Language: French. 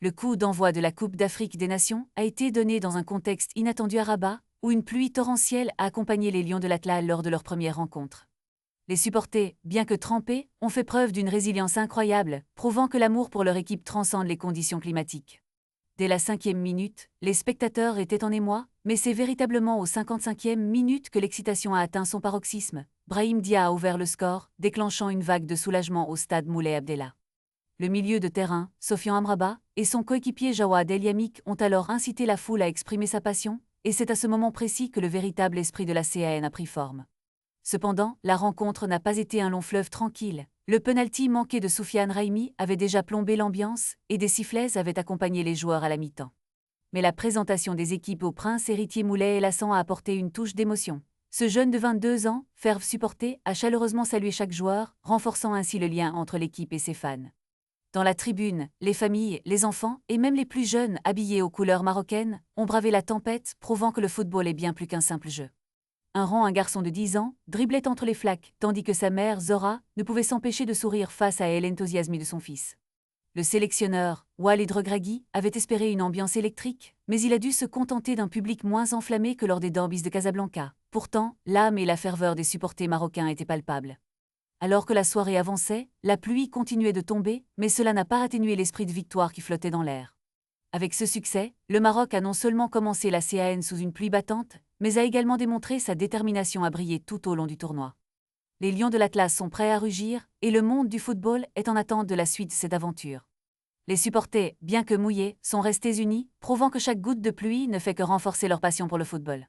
Le coup d'envoi de la Coupe d'Afrique des Nations a été donné dans un contexte inattendu à Rabat, où une pluie torrentielle a accompagné les Lions de l'Atlas lors de leur première rencontre. Les supporters, bien que trempés, ont fait preuve d'une résilience incroyable, prouvant que l'amour pour leur équipe transcende les conditions climatiques. Dès la 5e minute, les spectateurs étaient en émoi, mais c'est véritablement aux 55e minute que l'excitation a atteint son paroxysme. Brahim Dia a ouvert le score, déclenchant une vague de soulagement au stade Moulay Abdellah. Le milieu de terrain, Sofiane Amrabat, et son coéquipier Jawad El Yamik ont alors incité la foule à exprimer sa passion, et c'est à ce moment précis que le véritable esprit de la CAN a pris forme. Cependant, la rencontre n'a pas été un long fleuve tranquille. Le penalty manqué de Soufiane Raimi avait déjà plombé l'ambiance, et des sifflets avaient accompagné les joueurs à la mi-temps. Mais la présentation des équipes au prince héritier Moulay El Hassan a apporté une touche d'émotion. Ce jeune de 22 ans, ferve supporter, a chaleureusement salué chaque joueur, renforçant ainsi le lien entre l'équipe et ses fans. Dans la tribune, les familles, les enfants et même les plus jeunes, habillés aux couleurs marocaines, ont bravé la tempête, prouvant que le football est bien plus qu'un simple jeu. Un garçon de 10 ans, driblait entre les flaques, tandis que sa mère, Zora, ne pouvait s'empêcher de sourire face à l'enthousiasme de son fils. Le sélectionneur, Walid Regragui, avait espéré une ambiance électrique, mais il a dû se contenter d'un public moins enflammé que lors des derbys de Casablanca. Pourtant, l'âme et la ferveur des supporters marocains étaient palpables. Alors que la soirée avançait, la pluie continuait de tomber, mais cela n'a pas atténué l'esprit de victoire qui flottait dans l'air. Avec ce succès, le Maroc a non seulement commencé la CAN sous une pluie battante, mais a également démontré sa détermination à briller tout au long du tournoi. Les Lions de l'Atlas sont prêts à rugir, et le monde du football est en attente de la suite de cette aventure. Les supporters, bien que mouillés, sont restés unis, prouvant que chaque goutte de pluie ne fait que renforcer leur passion pour le football.